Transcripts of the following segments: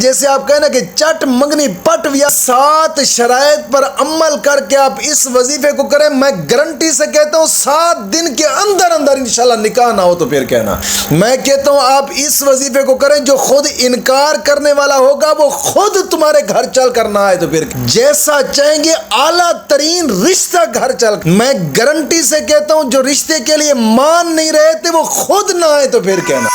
जैसे आप कहें ना कि चट मंगनी पट या 7 शराइत पर अमल करके आप इस वजीफे को करें, मैं गारंटी से कहता हूँ 7 दिन के अंदर अंदर इंशाल्लाह निकाह ना हो तो फिर कहना। मैं कहता हूँ आप इस वजीफे को करें, जो खुद इनकार करने वाला होगा वो खुद तुम्हारे घर चल कर ना आए तो फिर जैसा चाहेंगे आला तरीन रिश्ता घर चल। मैं गारंटी से कहता हूँ जो रिश्ते के लिए मान नहीं रहे थे वो खुद ना आए तो फिर कहना।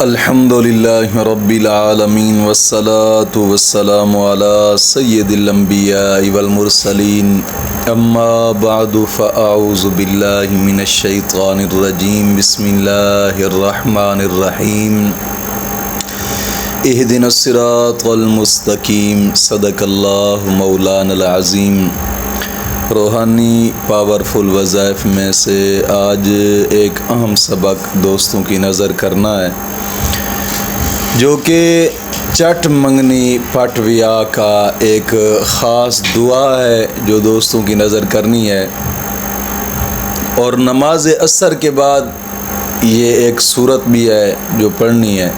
अल्हम्दुलिल्लाहि रब्बिल आलमीन वस्सलातु वस्सलामु अला सय्यिदिल अंबियाइ वल मुरसलीन अम्मा बअदु फ़अऊज़ु बिल्लाहि मिनश शैतानिर रजीम बिस्मिल्लाहिर रहमानिर रहीम इहदिनस सिरातल मुस्तकीम सदक़ल्लाहु मौलानल अज़ीम। रूहानी पावरफुल वज़ाइफ में से आज एक अहम सबक दोस्तों की नज़र करना है, जो कि चट मंगनी पटविया का एक ख़ास दुआ है जो दोस्तों की नज़र करनी है। और नमाज असर के बाद ये एक सूरत भी है जो पढ़नी है।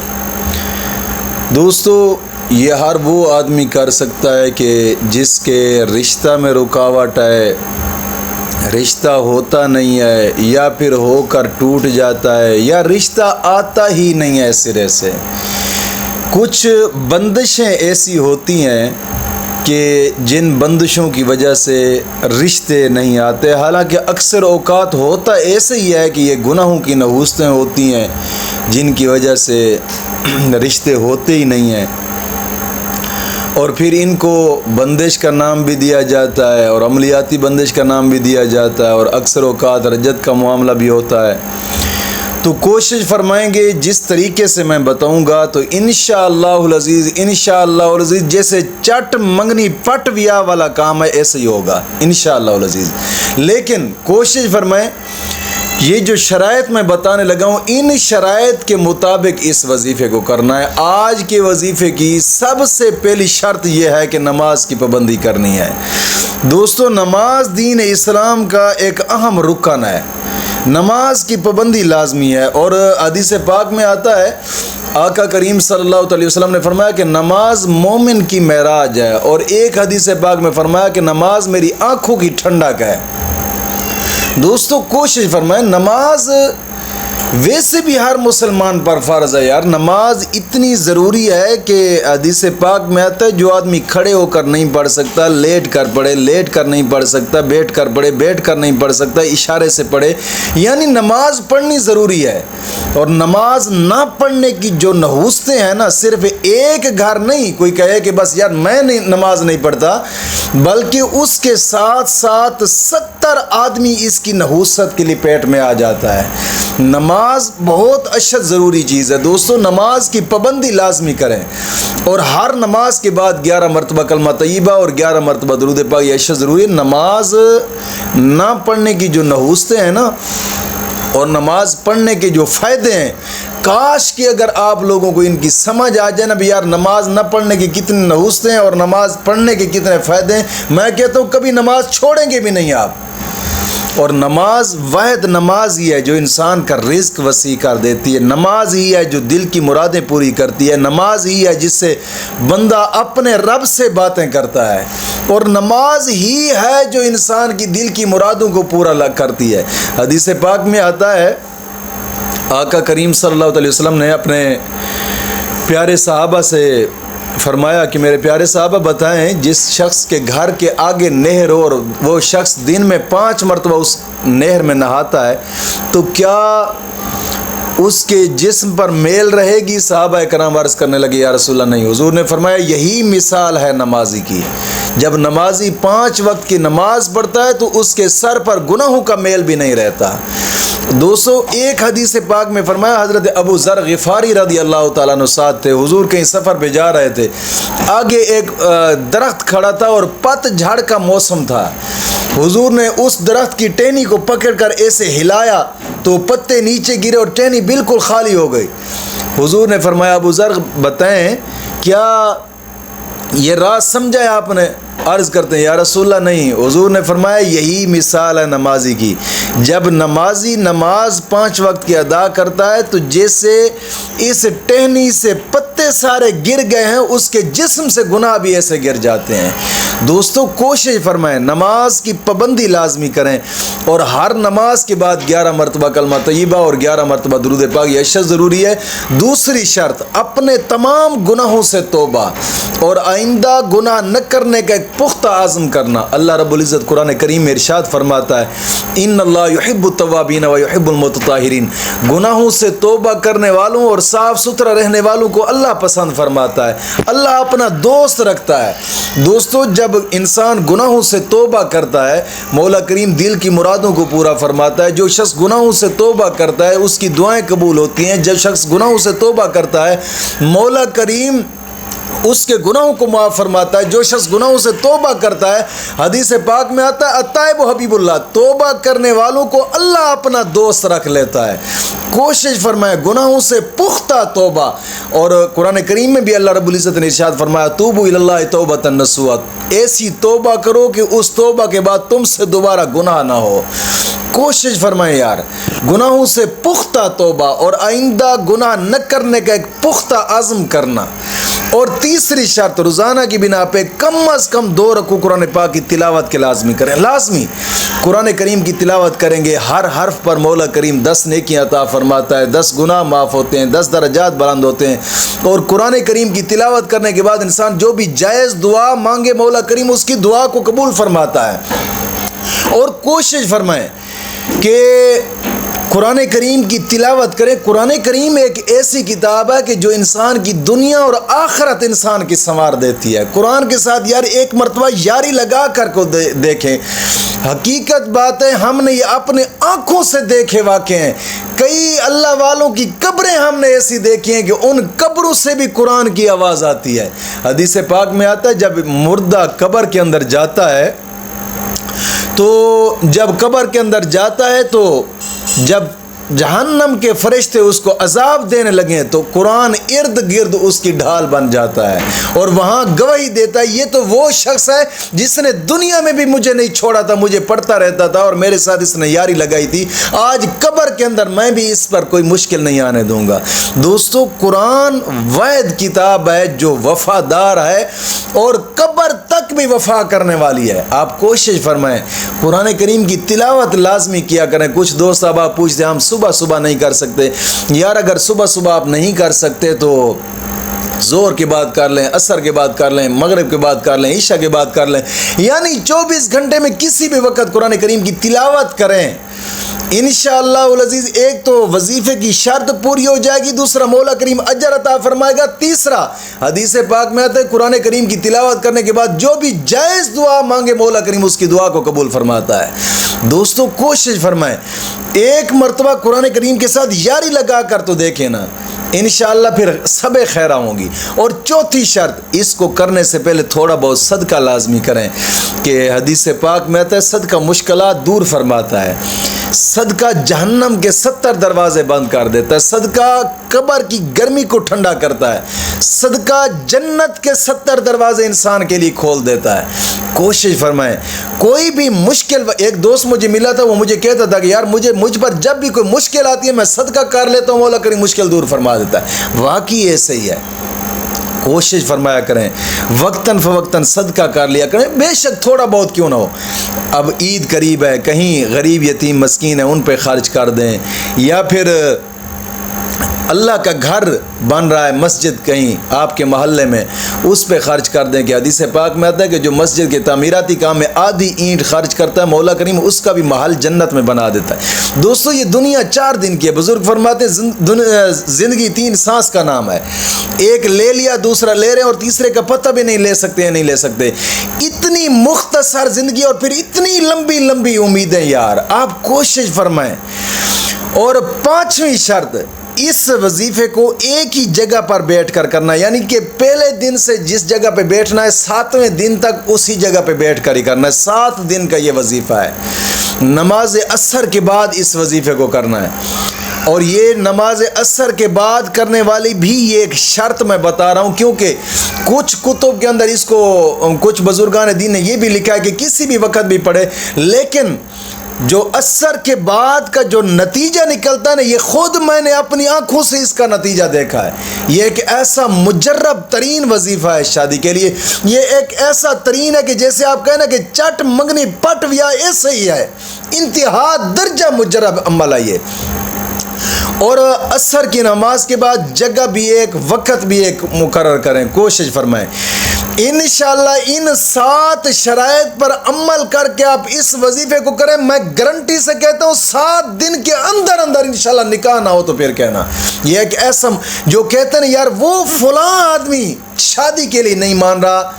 दोस्तों ये हर वो आदमी कर सकता है कि जिसके रिश्ता में रुकावट है, रिश्ता होता नहीं है या फिर होकर टूट जाता है या रिश्ता आता ही नहीं है सिरे से। कुछ बंदिशें ऐसी होती हैं कि जिन बंदिशों की वजह से रिश्ते नहीं आते। हालांकि अक्सर औकात होता ऐसे ही है कि ये गुनाहों की नहूस्तें होती हैं जिनकी वजह से रिश्ते होते ही नहीं हैं, और फिर इनको बंदिश का नाम भी दिया जाता है और अमलियाती बंदिश का नाम भी दिया जाता है, और अक्सर औकात रजत का मामला भी होता है। तो कोशिश फरमाएंगे जिस तरीके से मैं बताऊंगा तो इंशाअल्लाहुल अज़ीज़ जैसे चट मंगनी पटविया वाला काम है ऐसे ही होगा इंशाअल्लाहुल अज़ीज़। लेकिन कोशिश फरमाएं ये जो शराइत मैं बताने लगा हूँ इन शराइत के मुताबिक इस वजीफ़े को करना है। आज के वजीफ़े की सबसे पहली शर्त यह है कि नमाज की पाबंदी करनी है। दोस्तों नमाज दीन इस्लाम का एक अहम रुकन है, नमाज की पाबंदी लाजमी है। और हदीस पाक में आता है आका करीम सल्लल्लाहु अलैहि वसल्लम ने फरमाया कि नमाज मोमिन की मेराज है, और एक हदीस पाक में फरमाया कि नमाज मेरी आँखों की ठंडक है। दोस्तों कोशिश फरमाएं, नमाज वैसे भी हर मुसलमान पर फ़र्ज़ है यार। नमाज इतनी ज़रूरी है कि हदीस पाक में आता है जो आदमी खड़े होकर नहीं पढ़ सकता लेट कर पढ़े, लेट कर नहीं पढ़ सकता बैठ कर पढ़े, बैठ कर नहीं पढ़ सकता इशारे से पढ़े। यानी नमाज पढ़नी ज़रूरी है। और नमाज ना पढ़ने की जो नहूस्तें हैं ना, सिर्फ एक घर नहीं कोई कहे कि बस यार मैं नहीं नमाज नहीं पढ़ता, बल्कि उसके साथ साथ 70 आदमी इसकी नहूसत के लिए पेट में आ जाता है। नमाज बहुत अशद ज़रूरी चीज़ है दोस्तों। नमाज की पाबंदी लाजमी करें, और हर नमाज के बाद 11 मरतबा कलमा तय्यबा और 11 मरतबा दुरूद पाक ये अशद ज़रूरी है। नमाज ना पढ़ने की जो नहूसतें हैं ना, और नमाज पढ़ने के जो फ़ायदे हैं, काश कि अगर आप लोगों को इनकी समझ आ जाए ना भी यार नमाज न पढ़ने की कितनी नहूसतें हैं और नमाज पढ़ने के कितने फ़ायदे हैं, मैं कहता हूँ कभी नमाज छोड़ेंगे भी नहीं आप। और नमाज वाहिद नमाज ही है जो इंसान का रिज़्क वसी कर देती है। नमाज ही है जो दिल की मुरादें पूरी करती है। नमाज ही है जिससे बंदा अपने रब से बातें करता है, और नमाज ही है जो इंसान की दिल की मुरादों को पूरा करती है। हदीस पाक में आता है आका करीम सल्लल्लाहु अलैहि वसल्लम ने अपने प्यारे सहाबा से फरमाया कि मेरे प्यारे साहबा बताएं, जिस शख्स के घर के आगे नहर हो और वो शख्स दिन में 5 मरतबा उस नहर में नहाता है तो क्या उसके जिस्म पर मेल रहेगी? साहबा कराम अर्ज़ करने लगे या रसूलल्लाह नहीं। हुजूर ने फरमाया यही मिसाल है नमाजी की। जब नमाजी 5 वक्त की नमाज पढ़ता है तो उसके सर पर गुनाहों का मेल भी नहीं रहता। दोस्तों एक हदीस पाक में फरमाया, हज़रत अबू ज़र ग़िफ़ारी रज़ी अल्लाह तआला अन्हु साथ थे। हुजूर कहीं सफ़र पे जा रहे थे, आगे एक दरख्त खड़ा था और पतझड़ का मौसम था। हुजूर ने उस दरख्त की टहनी को पकड़कर ऐसे हिलाया तो पत्ते नीचे गिरे और टहनी बिल्कुल खाली हो गई। हुजूर ने फरमाया अबू ज़र बताएं क्या ये राज समझा है आपने? अर्ज़ करते हैं या रसूलल्लाह नहीं, हुजूर ने फरमाया यही मिसाल है नमाजी की। जब नमाजी नमाज 5 वक्त की अदा करता है तो जैसे इस टहनी से पत्ते सारे गिर गए हैं, उसके जिस्म से गुनाह भी ऐसे गिर जाते हैं। दोस्तों कोशिश फरमाएं, नमाज की पाबंदी लाजमी करें और हर नमाज के बाद 11 मरतबा कलमा तय्यबा और 11 मरतबा दुरूद पाक, यह शर्त ज़रूरी है। दूसरी शर्त, अपने तमाम गुनाहों से तौबा और आइंदा गुनाह न करने का एक पुख्ता आज़म करना। अल्लाह रब्बुल इज़्ज़त कुरान करीम में इरशाद फरमाता है, इन्नल्लाह युहिब्बुत तव्वाबीन व युहिब्बुल मुतताहिरीन। गुनाहों से तौबा करने वालों और साफ़ सुथरा रहने वालों को अल्लाह पसंद फरमाता है, अल्लाह अपना दोस्त रखता है। दोस्तों जब इंसान गुनाहों से तौबा करता है, मौला करीम दिल की मुरादों को पूरा फरमाता है। जो शख्स गुनाहों से तौबा करता है उसकी दुआएं कबूल होती हैं। जब शख्स गुनाहों से तौबा करता है, मौला करीम उसके गुनाहों को माफ़ फरमाता है। जो शख्स गुनाहों से तौबा करता है, हदीस पाक में आता है अत्ताइब हबीबुल्लाह, तौबा करने वालों को अल्लाह अपना दोस्त रख लेता है। कोशिश फरमाए गुनाहों से पुख्ता तौबा। और कुरान करीम में भी अल्लाह रब्बुल इज़्ज़त ने इरशाद फरमाया, तूबू इलल्लाहि तौबतन नसूहा, ऐसी तौबा करो कि उस तौबा के बाद तुमसे दोबारा गुनाह ना हो। कोशिश फरमाएं यार, गुनाहों से पुख्ता तौबा और आइंदा गुनाह न करने का एक पुख्ता आज़म करना। और तीसरी शर्त, रोज़ाना की बिना पे कम अज़ कम 2 रकू कुरान पाक की तिलावत के लाजमी करें। लाजमी कुरान करीम की तिलावत करेंगे, हर हर्फ पर मौला करीम 10 नेकियां अता फरमाता है, 10 गुनाह माफ़ होते हैं, 10 दर्जात बुलंद होते हैं। और कुरान करीम की तिलावत करने के बाद इंसान जो भी जायज़ दुआ मांगे, मौला करीम उसकी दुआ को कबूल फरमाता है। और कोशिश फरमाएं कि कुरान करीम की तिलावत करें। कुरान करीम एक ऐसी किताब है कि जो इंसान की दुनिया और आखिरत इंसान की संवार देती है। कुरान के साथ यार एक मरतबा यारी लगा कर को देखें। हकीकत बात है, हमने ये अपने आँखों से देखे वाक़े हैं। कई अल्लाह वालों की कब्रें हमने ऐसी देखी हैं कि उन कब्रों से भी कुरान की आवाज़ आती है। हदीस पाक में आता है, जब मुर्दा कब्र के अंदर जाता है तो जब कब्र के अंदर जाता है तो जब जहन्नम के फरिश्ते उसको अजाब देने लगे तो कुरान इर्द गिर्द उसकी ढाल बन जाता है और वहाँ गवाही देता है, ये तो वो शख्स है जिसने दुनिया में भी मुझे नहीं छोड़ा था, मुझे पढ़ता रहता था और मेरे साथ इसने यारी लगाई थी। आज कब्र के अंदर मैं भी इस पर कोई मुश्किल नहीं आने दूंगा। दोस्तों कुरान वैद किताब है जो वफादार है और कब्र तक भी वफा करने वाली है। आप कोशिश फरमाएं, कुरान करीम की तिलावत लाजमी किया करें। कुछ दोस्त अब आप पूछते हम सुबह नहीं कर सकते। यार अगर सुबह आप नहीं कर सकते तो ज़ोर के बाद कर लें, असर के बाद कर लें, मगरिब के बाद कर लें, ईशा के बाद कर लें, यानी 24 घंटे में किसी भी वक्त कुरान करीम की तिलावत करें। इंशाअल्लाह अज़ीज़ एक तो वजीफ़े की शर्त पूरी हो जाएगी, दूसरा मौला करीम अजर अता फरमाएगा, तीसरा हदीस पाक में आता है कुरान करीम की तिलावत करने के बाद जो भी जायज़ दुआ मांगे मौला करीम उसकी दुआ को कबूल फरमाता है। दोस्तों कोशिश फरमाएं, एक मरतबा कुरान करीम के साथ यारी लगा कर तो देखें ना, इंशाअल्लाह फिर सब खैरा होंगी। और चौथी शर्त, इसको करने से पहले थोड़ा बहुत सदका लाजमी करें कि हदीस पाक में आता है सदका मुश्किलात दूर फरमाता है, सदका जहन्नम के 70 दरवाजे बंद कर देता है, सदका कब्र की गर्मी को ठंडा करता है, सदका जन्नत के 70 दरवाजे इंसान के लिए खोल देता है। कोशिश फरमाएं, कोई भी मुश्किल, एक दोस्त मुझे मिला था, वो मुझे कहता था कि यार मुझ पर जब भी कोई मुश्किल आती है मैं सदका कर लेता हूँ, मौला करीम मुश्किल दूर फरमा देता है। वाकई ऐसे ही है। कोशिश फरमाया करें, वक्तन फ़वक्तन सदका कर लिया करें, बेशक थोड़ा बहुत क्यों ना हो। अब ईद करीब है, कहीं गरीब यतीम मस्कीन है उन पे खर्च कर दें, या फिर अल्लाह का घर बन रहा है मस्जिद कहीं आपके मोहल्ले में, उस पे खर्च कर दें। कि हदीस पाक में आता है कि जो मस्जिद के तामीराती काम में आधी ईंट खर्च करता है, मौला करीम उसका भी महल जन्नत में बना देता है। दोस्तों ये दुनिया 4 दिन की है। बुजुर्ग फरमाते ज़िंदगी 3 सांस का नाम है, एक ले लिया, दूसरा ले रहे हैं और तीसरे का पता भी नहीं ले सकते। इतनी मुख्तसर ज़िंदगी और फिर इतनी लंबी लंबी उम्मीदें। यार आप कोशिश फरमाएं। और 5वीं शर्त, इस वजीफ़े को एक ही जगह पर बैठ कर करना, यानी कि पहले दिन से जिस जगह पे बैठना है 7वें दिन तक उसी जगह पे बैठ कर ही करना है। 7 दिन का ये वजीफ़ा है। नमाज असर के बाद इस वजीफ़े को करना है। और ये नमाज असर के बाद करने वाली भी ये एक शर्त मैं बता रहा हूँ, क्योंकि कुछ कुतुब के अंदर इसको कुछ बुजुर्गान दीन ने ये भी लिखा है कि किसी भी वक्त भी पढ़े, लेकिन जो असर के बाद का जो नतीजा निकलता है ना, ये खुद मैंने अपनी आंखों से इसका नतीजा देखा है। ये एक ऐसा मुजर्रब तरीन वजीफ़ा है शादी के लिए। ये एक ऐसा तरीन है कि जैसे आप कहें ना कि चट मंगनी पट व्या, ऐसे ही है, इंतहा दर्जा मुजर्रब अमल है ये। और असर की नमाज के बाद जगह भी एक, वक्त भी एक मुकर्रर करें, कोशिश फरमाएं। इंशाअल्लाह इन 7 शराइत पर अमल करके आप इस वजीफे को करें, मैं गारंटी से कहता हूँ 7 दिन के अंदर अंदर इंशाअल्लाह निकाह ना हो तो फिर कहना। ये एक ऐसा जो कहते हैं यार वो फलां आदमी शादी के लिए नहीं मान रहा,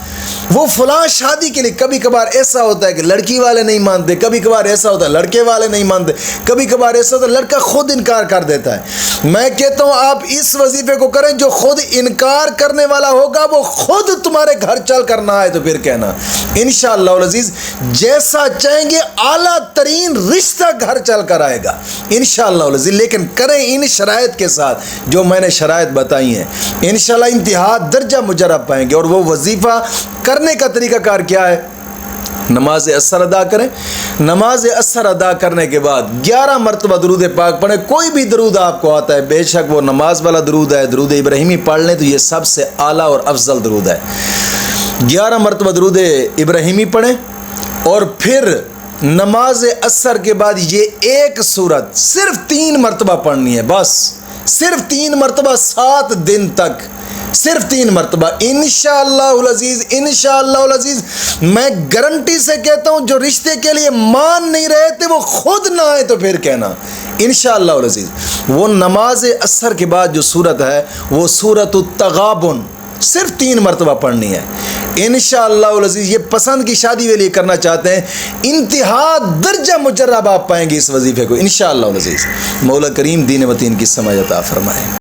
वो फलां शादी के लिए, कभी कभार ऐसा होता है कि लड़की वाले नहीं मानते, कभी कभार ऐसा होता है लड़के वाले नहीं मानते, कभी कभार ऐसा होता है लड़का खुद इनकार कर देता है। मैं कहता हूँ आप इस वजीफे को करें, जो खुद इनकार करने वाला होगा वो खुद तुम्हारे घर चल करना है तो फिर कहना इंशाअल्लाह अज़ीज़, जैसा चाहेंगे आला तरीन रिश्ता घर चल कर आएगा इंशाअल्लाह अज़ीज़। लेकिन करें इन शराइत के साथ जो मैंने शराइत बताई हैं, इंशाअल्लाह इंतहा दर्जा मुजर्रब पाएंगे। और वो वजीफ़ा करने का तरीक़ाकार क्या है? नमाज असर अदा करें। नमाज असर अदा करने के बाद 11 मरतबा दरूद पाक पढ़ें। कोई भी दरूद आपको आता है, बेशक वो नमाज वाला दरूद है, दरूद इब्राहिमी पढ़ लें तो ये सबसे आला और अफजल दरूद है। 11 मरतबा दरूद इब्राहिमी पढ़ें और फिर नमाज असर के बाद ये एक सूरत सिर्फ 3 मरतबा पढ़नी है, बस सिर्फ 3 मरतबा 7 दिन तक, सिर्फ 3 मरतबा इंशाअल्लाह अज़ीज़। इंशाअल्लाह अज़ीज़ मैं गारंटी से कहता हूँ जो रिश्ते के लिए मान नहीं रहे थे वो खुद ना आए तो फिर कहना इंशाअल्लाह अज़ीज़। वो नमाज असर के बाद जो सूरत है वो सूरत तगाबुन सिर्फ 3 मरतबा पढ़नी है इंशाअल्लाह अज़ीज़। ये पसंद की शादी के लिए करना चाहते हैं, इंतहा दर्जा मुजर्रब आप पाएंगे इस वजीफे को इंशाअल्लाह अज़ीज़। मौला करीम दीन व तीन की समझ अता फरमाए।